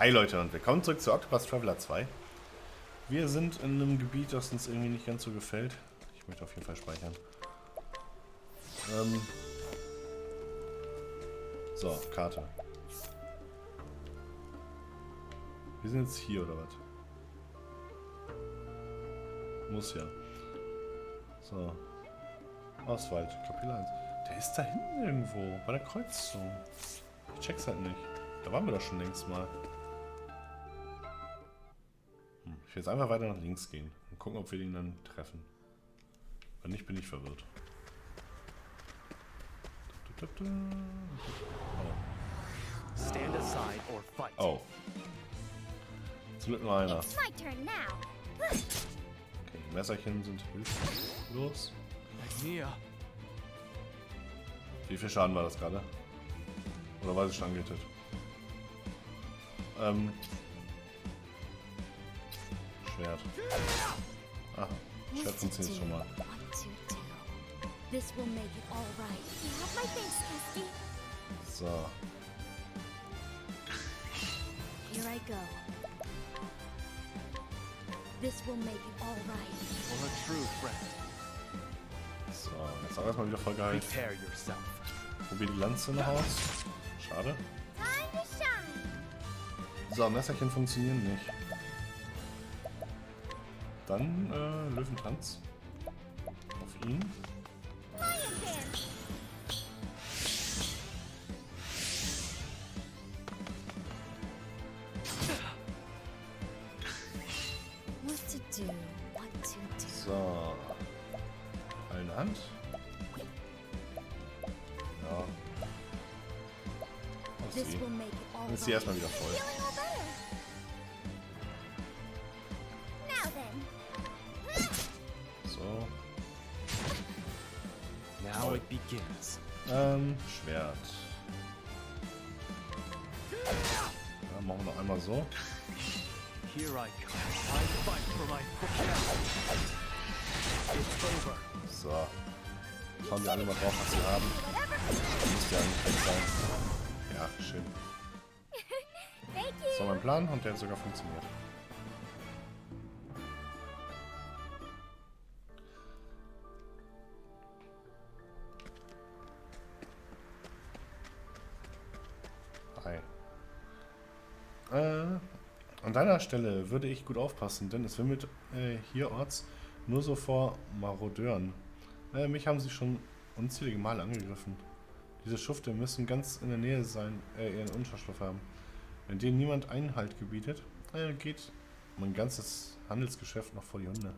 Hi Leute und willkommen zurück zu Octopath Traveler 2. Wir sind in einem Gebiet, das uns irgendwie nicht ganz so gefällt. Ich möchte auf jeden Fall speichern. So, Karte. Wir sind jetzt hier, oder was? Muss ja. So. Osvald, Kapitel 1. Der ist da hinten irgendwo, bei der Kreuzung. Ich check's halt nicht. Da waren wir doch schon längst mal. Ich will jetzt einfach weiter nach links gehen und gucken, ob wir ihn dann treffen. Wenn nicht, bin ich verwirrt. Stand aside or fight. Oh. Zum Glück nur einer. It's my turn now. Okay, die Messerchen sind hilflos. Mia. Wie viel Schaden war das gerade? Oder war sie schon angehittet? Schwert. Aha, Schwert funktioniert schon mal. This will make it all right. You have my thanks, Christy. So. Here I go. This will make it all right. For a true friend, So, jetzt auch erstmal wieder voll geil. prepare yourself. Probier die Lanze noch aus. Schade. Time to shine. So, Messerchen funktionieren nicht. Dann Löwentanz. Auf ihn. Lion dance. What to do? What to do? So. Eine Hand. Ja. Aus This sie. will make it all Dann ist sie erstmal wieder voll. Feeling all better. Now then. So. Now it begins. Schwert. Ja, machen wir noch einmal so. Here I come. I fight for my family. It's over. So. Schauen wir alle mal drauf, was sie haben. Müsste ja nicht weg sein. Ja, schön. Thank Das war you. mein Plan und der hat sogar funktioniert. Hi. An deiner Stelle würde ich gut aufpassen, denn es wimmelt hierorts nur so vor Marodeuren. Mich haben sie schon unzählige Male angegriffen. Diese Schufte müssen ganz in der Nähe sein, ihren Unterschlupf haben. Wenn denen niemand Einhalt gebietet, geht mein ganzes Handelsgeschäft noch vor die Hunde.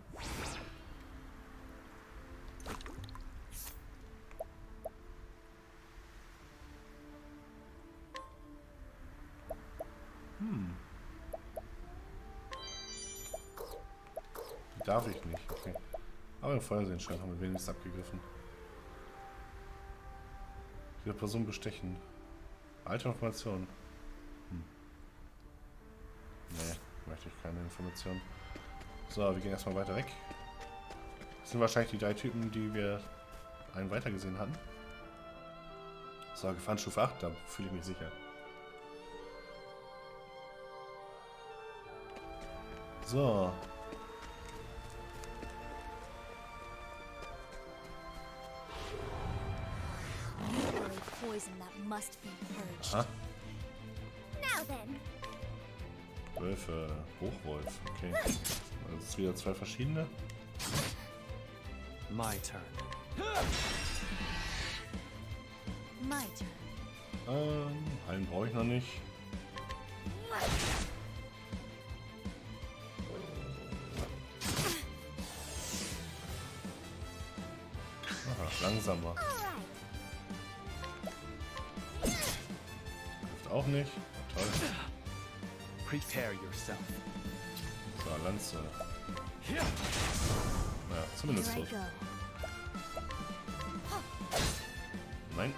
Die darf ich nicht, okay. Aber im Feuersehenschein haben wir wenigstens abgegriffen. Diese Person bestechen. Alte Informationen. Nee, möchte ich keine Informationen. So, wir gehen erstmal weiter weg. Das sind wahrscheinlich die 3 Typen, die wir einen weiter gesehen hatten. So, Gefahrenstufe 8, da fühle ich mich sicher. So. Literally poison that must be purged. Aha. Now then. Wölfe. Hochwolf. Okay. Das ist wieder 2 verschiedene. My turn. My turn. Einen brauche ich noch nicht. Aha, langsamer. All right. Trifft auch nicht. Toll. Prepare yourself. So, Lanze. Naja, zumindest Here I tot. go. Nein.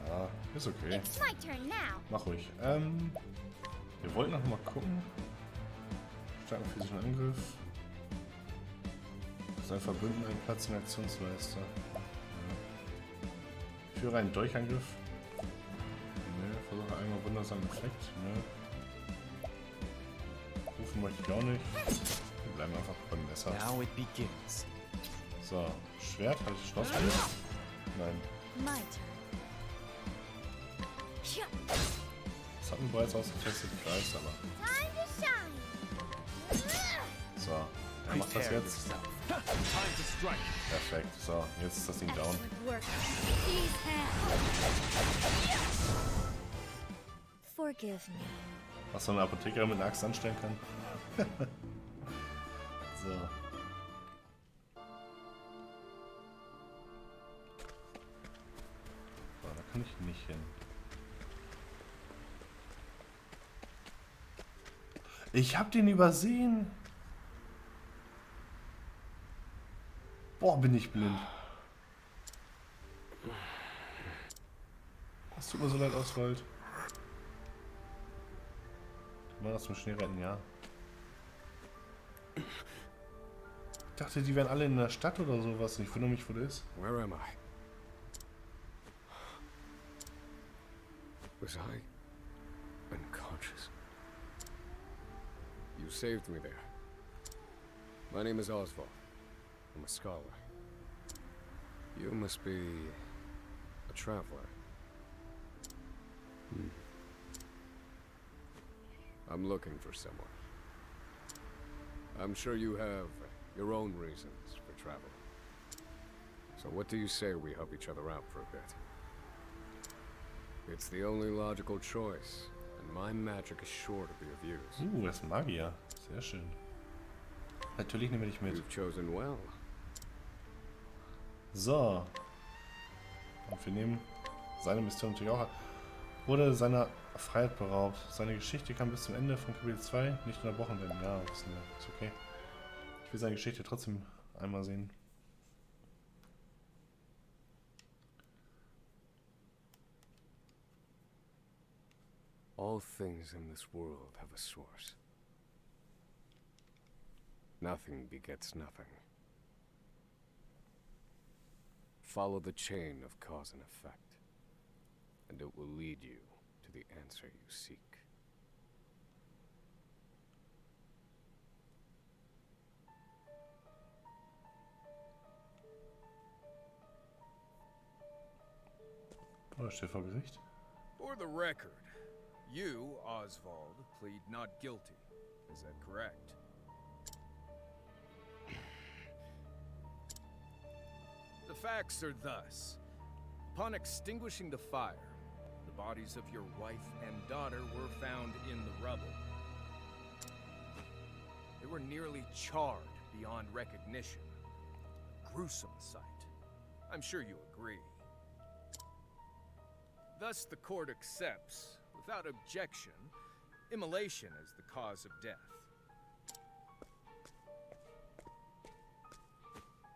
Ja, ist okay. It's my turn now. Mach ruhig. Wir wollten noch mal gucken. Starken physischen Angriff. Sein Verbündeten einen Platz in der Aktionsleiste. Ja. Führe einen Durchangriff. Nö, versuche einmal wundersamen Effekt. Nö. Rufen möchte ich auch nicht. Wir bleiben einfach beim Messer. Now it begins. So, Schwert, habe ich Schloss? Nein. My turn. Das hatten wir bereits ausgetestet, ich weiß, aber. Time to shine. So, er macht das jetzt. Time to strike. Perfekt. So, jetzt ist das Ding down. Excellent work. These hands. Forgive me. Was so eine Apothekerin mit einer Axt anstellen kann. So. So, da kann ich nicht hin. Ich hab den übersehen. Boah, bin ich blind. Es tut mir so leid, Osvald. Mal das mit Schnee retten, ja. Ich dachte, die wären alle in der Stadt oder sowas. Ich wundere mich, wo das ist. Where am I? Was I unconscious? You saved me there. My name is Osvald. I'm a scholar. You must be a traveler. I'm looking for someone. I'm sure you have your own reasons for travel. So what do you say we help each other out for a bit? It's the only logical choice, and my magic is sure to be of use. Er ist ein Magier. Sehr schön. Natürlich nehmen wir dich mit. You've chosen well. So. Und wir nehmen seine Mission natürlich auch. Wurde seiner Freiheit beraubt. Seine Geschichte kann bis zum Ende von Kapitel 2 nicht unterbrochen werden. Ja, wissen wir. Ist okay. Ich will seine Geschichte trotzdem einmal sehen. All things in this world have a source. Nothing begets nothing. Follow the chain of cause and effect, and it will lead you to the answer you seek. Oh, steht vor Gericht. For the record, you, Osvald, plead not guilty. Is that correct? The facts are thus. Upon extinguishing the fire, the bodies of your wife and daughter were found in the rubble. They were nearly charred beyond recognition. A gruesome sight. I'm sure you agree. Thus, the court accepts, without objection, immolation as the cause of death.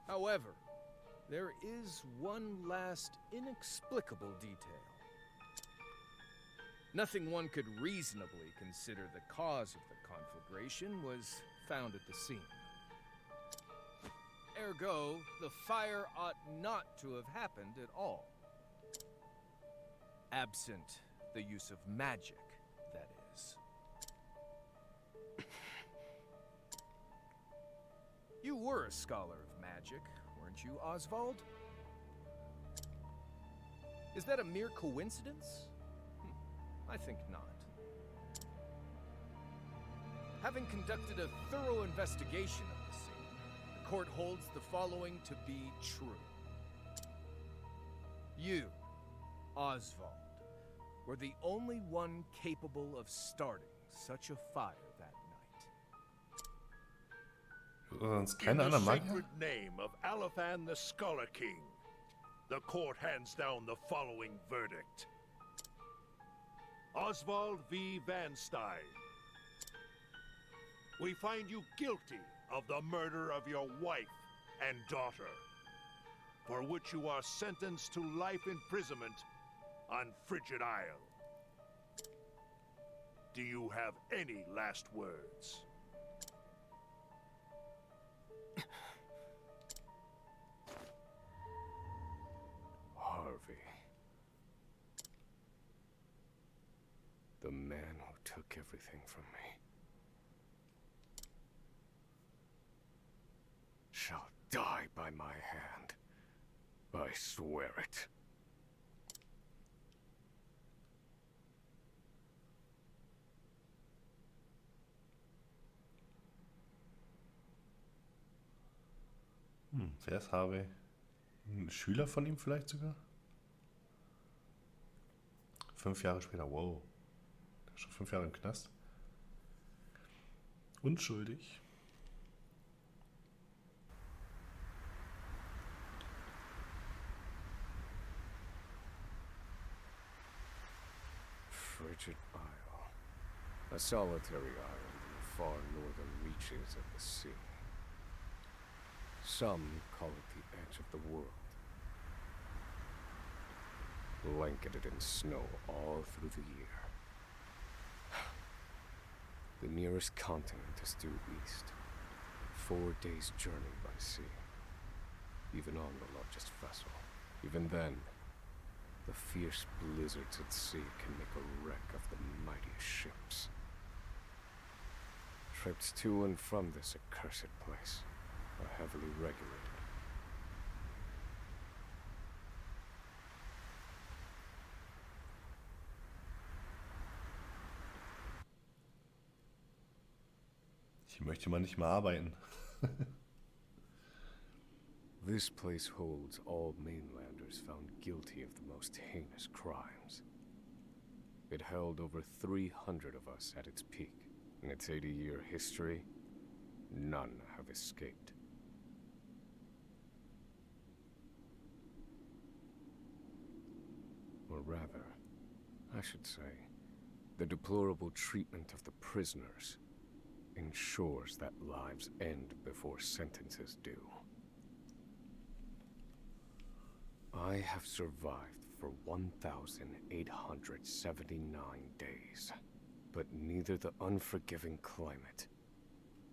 However, there is one last inexplicable detail. Nothing one could reasonably consider the cause of the conflagration was found at the scene. Ergo, the fire ought not to have happened at all. Absent the use of magic, that is. You were a scholar of magic, weren't you, Osvald? Is that a mere coincidence? I think not. Having conducted a thorough investigation of the scene, the court holds the following to be true. You, Osvald, were the only one capable of starting such a fire that night. Sonst keine In the anderen Magier? sacred name of Alafan the Scholar King, the court hands down the following verdict. Osvald V. Van Stein, we find you guilty of the murder of your wife and daughter, for which you are sentenced to life imprisonment on Frigid Isle. Do you have any last words? Harvey. The man who took everything from me shall die by my hand. I swear it. Wer ist Harvey? Ein Schüler von ihm vielleicht sogar? 5 Jahre später, wow. Der ist schon 5 Jahre im Knast. Unschuldig. Frigid Isle. A solitary island in the far northern reaches of the sea. Some call it the edge of the world. Blanketed in snow all through the year. The nearest continent is due east. 4 days' journey by sea. Even on the largest vessel. Even then, the fierce blizzards at sea can make a wreck of the mightiest ships. Trips to and from this accursed place are heavily regulated. Ich möchte mal nicht mehr arbeiten. This place holds all mainlanders found guilty of the most heinous crimes. It held over 300 of us at its peak. In its 80-year history, none have escaped. Or rather, I should say, the deplorable treatment of the prisoners ensures that lives end before sentences do. I have survived for 1,879 days, but neither the unforgiving climate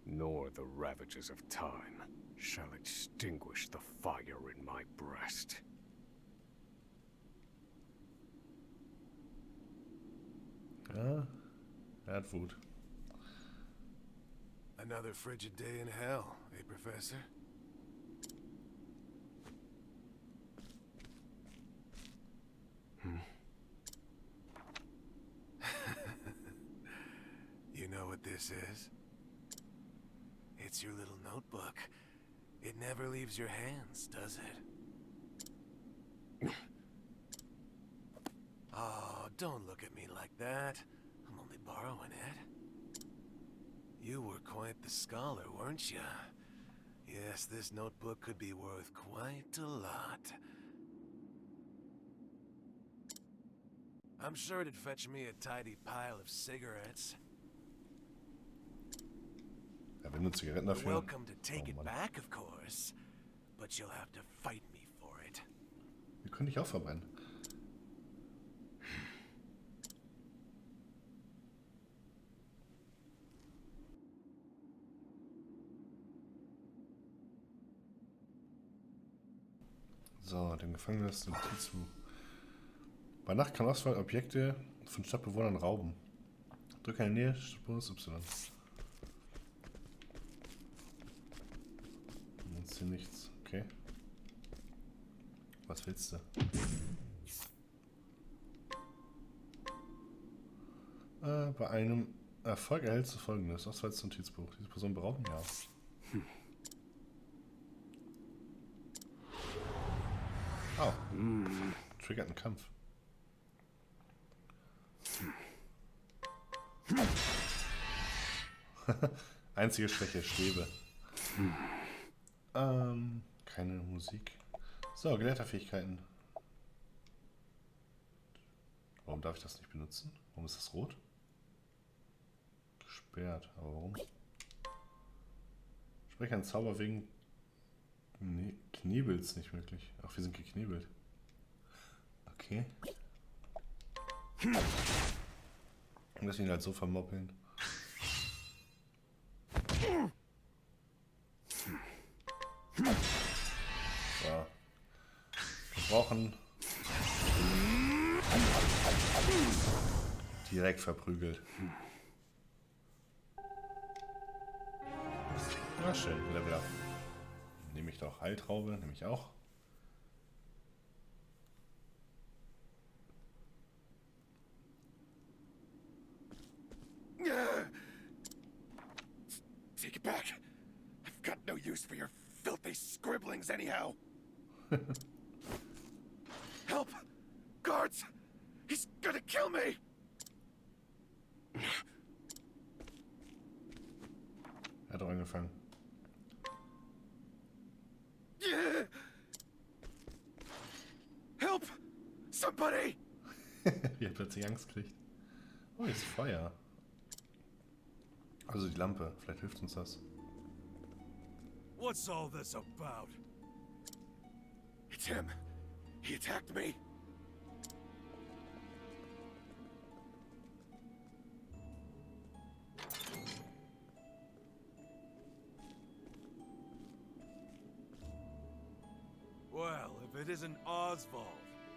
nor the ravages of time shall extinguish the fire in my breast. Ja, er hat Wut. Another frigid day in hell, eh, Professor? You know what this is? It's your little notebook. It never leaves your hands, does it? Oh, don't look at me like that. I'm only borrowing it. You were quite the scholar, weren't you? Yes, this notebook could be worth quite a lot. I'm sure it'd fetch me a tidy pile of cigarettes. Er will nur Zigaretten You're dafür. welcome to take Oh, it Mann. back, of course. But you'll have to fight me for it. Wir können dich auch verbrennen. So, dem Gefangenen ist Notizbuch. Bei Nacht kann Osvald Objekte von Stadtbewohnern rauben. Drücke eine Nähe, Bonus Y. Jetzt hier nichts, okay. Was willst du? Bei einem Erfolg erhältst du Folgendes. Osvalds Notizbuch. Diese Person berauben? Ja. Oh. Triggert einen Kampf. Einzige Schwäche, Stäbe. Keine Musik. So, Gelehrterfähigkeiten. Warum darf ich das nicht benutzen? Warum ist das rot? Gesperrt. Aber warum? Spreche einen Zauber wegen Knebels nicht möglich. Ach, wir sind geknebelt. Okay. Und lass ihn halt so vermoppeln. So. Wir brauchen Direkt verprügelt. Na schön, Level up. Nehme ich doch Heiltraube, nehme ich auch. Take it back. I've got no use for your filthy scribblings anyhow. Help! Guards! He's gonna kill me! Er hat auch angefangen. Help! Somebody! Wie er plötzlich Angst kriegt. Oh, jetzt ist Feuer. Also die Lampe, vielleicht hilft uns das. What's all this about? It's him. He attacked me. Well, if it isn't Osvald,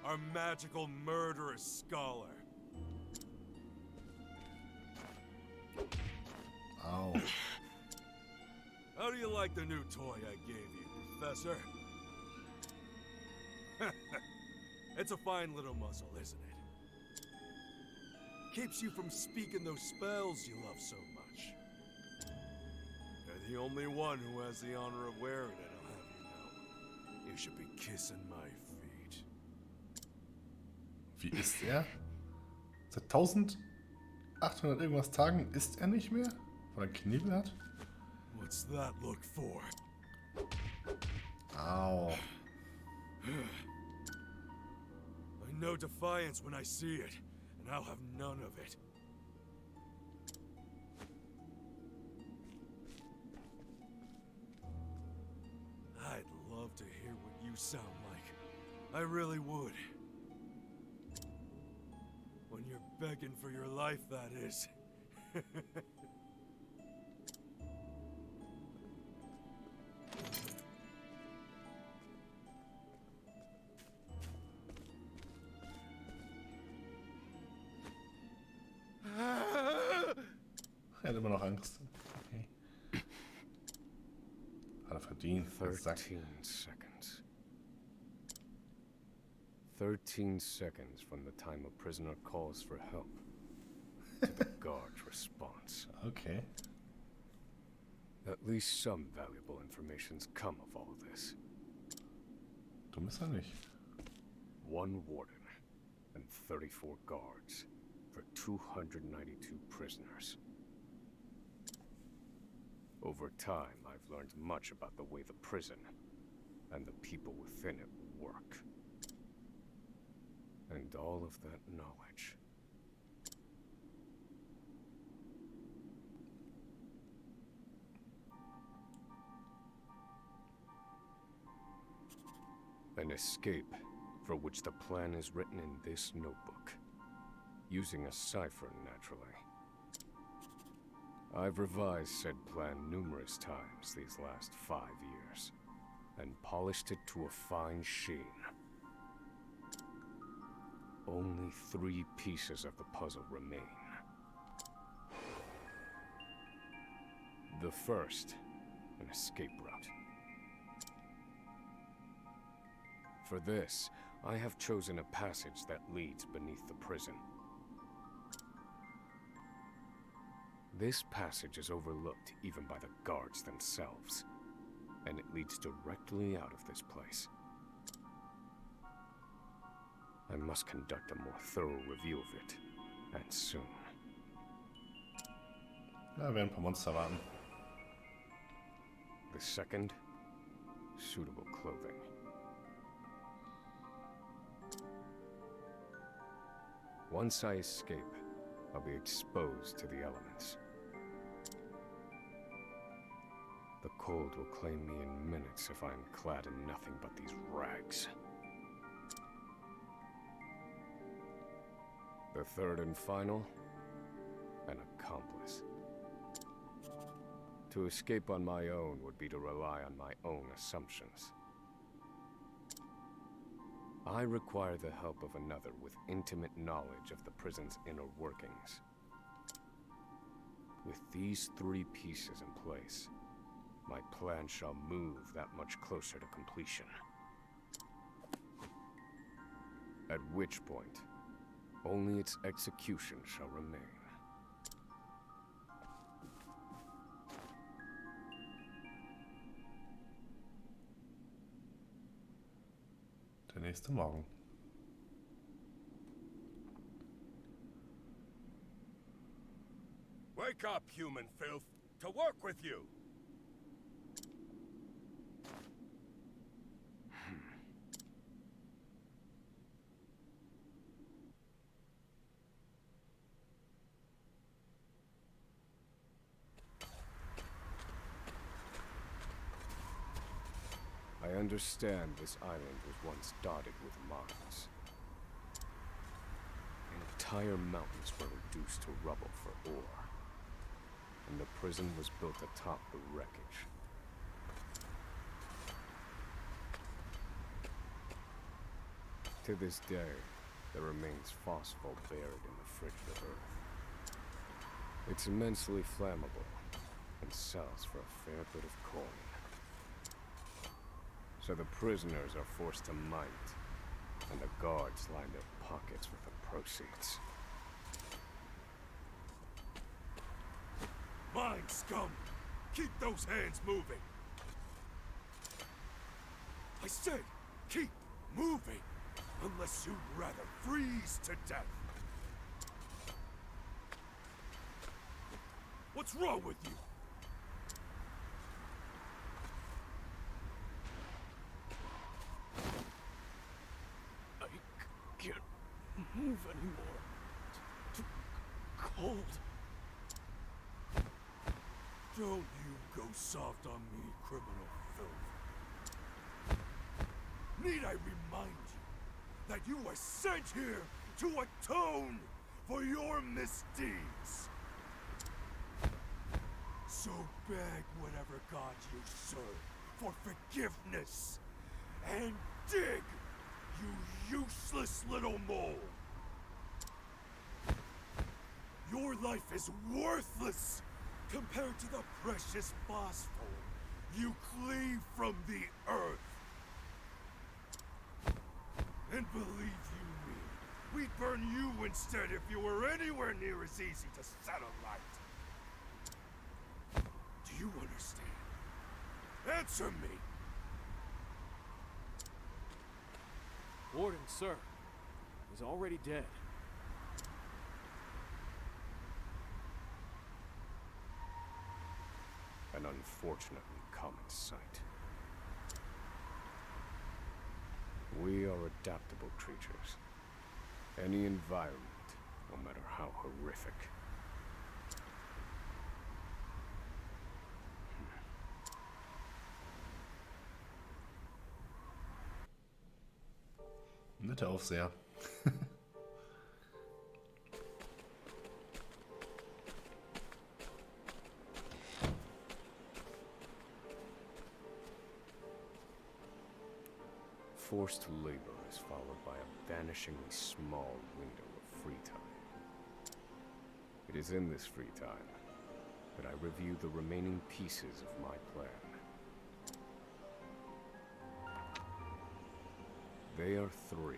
our magical murderous scholar. Au. How do you like the new toy I gave you, Professor? It's a fine little muzzle, isn't it? Keeps you from speaking those spells you love so much. You're the only one who has the honor of wearing it, I'll have you know. You should be kissing my feet. Wie ist er? Seit 1800 irgendwas Tagen ist er nicht mehr? Weil er Knebel hat? What's that look for? Au. I know defiance when I see it, and I'll have none of it. I'd love to hear what you sound like. I really would. When you're begging for your life, that is. Er hat immer noch Angst. Okay. Hat er verdient. 13 seconds. 13 seconds from the time a prisoner calls for help to the guard's response. Okay. At least some valuable information's come of all this. Dumm ist er nicht. 1 warden and 34 guards for 292 prisoners. Over time, I've learned much about the way the prison and the people within it work. And all of that knowledge an escape for which the plan is written in this notebook, using a cipher, naturally. I've revised said plan numerous times these last 5 years, and polished it to a fine sheen. Only 3 pieces of the puzzle remain. The first, an escape route. For this, I have chosen a passage that leads beneath the prison. This passage is overlooked even by the guards themselves, and it leads directly out of this place. I must conduct a more thorough review of it, and soon. Ja, wir werden ein paar Monster warten. The second, suitable clothing. Once I escape, I'll be exposed to the elements. The cold will claim me in minutes if I am clad in nothing but these rags. The third and final, an accomplice. To escape on my own would be to rely on my own assumptions. I require the help of another with intimate knowledge of the prison's inner workings. With these 3 pieces in place, my plan shall move that much closer to completion. At which point, only its execution shall remain. Der nächste Morgen. Wake up, human filth! To work with you! I understand this island was once dotted with mines. Entire mountains were reduced to rubble for ore, and the prison was built atop the wreckage. To this day, there remains phosphor buried in the frigid earth. It's immensely flammable, and sells for a fair bit of coin. So the prisoners are forced to mine it, and the guards line their pockets with the proceeds. Mine scum! Keep those hands moving! I said, keep moving! Unless you'd rather freeze to death! What's wrong with you? Can't move anymore. Too cold. Don't you go soft on me, criminal filth. Need I remind you that you were sent here to atone for your misdeeds? So beg whatever god you serve for forgiveness, and dig, you useless little mole! Your life is worthless compared to the precious phosphor you cleave from the earth. And believe you me, we'd burn you instead if you were anywhere near as easy to set alight. Do you understand? Answer me! Warden, sir. He's already dead. An unfortunately common sight. We are adaptable creatures. Any environment, no matter how horrific. Netter Aufseher. Forced labor is followed by a vanishingly small window of free time. It is in this free time that I review the remaining pieces of my plan. They are 3.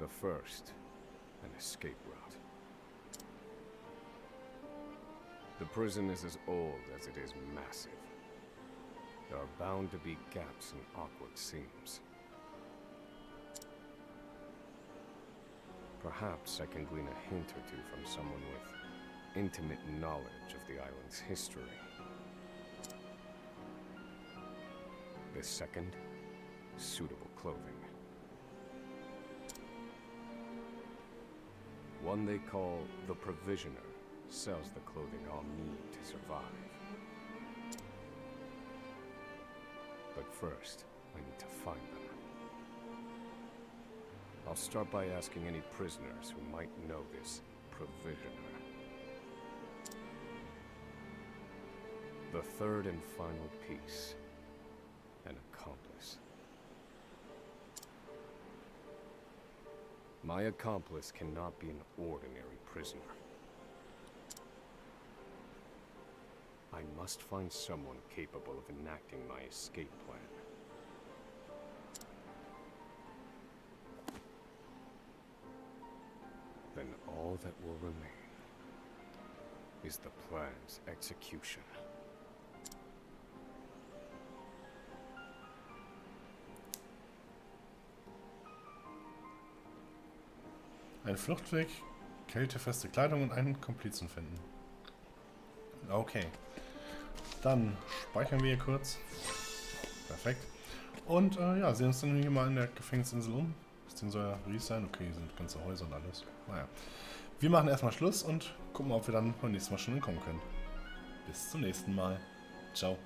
The first, an escape route. The prison is as old as it is massive. There are bound to be gaps and awkward seams. Perhaps I can glean a hint or two from someone with intimate knowledge of the island's history. The second, suitable clothing. One they call the Provisioner sells the clothing I'll need to survive. But first, I need to find them. I'll start by asking any prisoners who might know this Provisioner. The third and final piece, an accomplice. My accomplice cannot be an ordinary prisoner. I must find someone capable of enacting my escape plan. Then all that will remain is the plan's execution. Ein Fluchtweg, kältefeste Kleidung und einen Komplizen finden. Okay. Dann speichern wir hier kurz. Perfekt. Und ja, sehen uns dann hier mal in der Gefängnisinsel um. Das Ding soll ja riesig sein. Okay, hier sind ganze Häuser und alles. Naja. Wir machen erstmal Schluss und gucken, ob wir dann beim nächsten Mal schon entkommen können. Bis zum nächsten Mal. Ciao.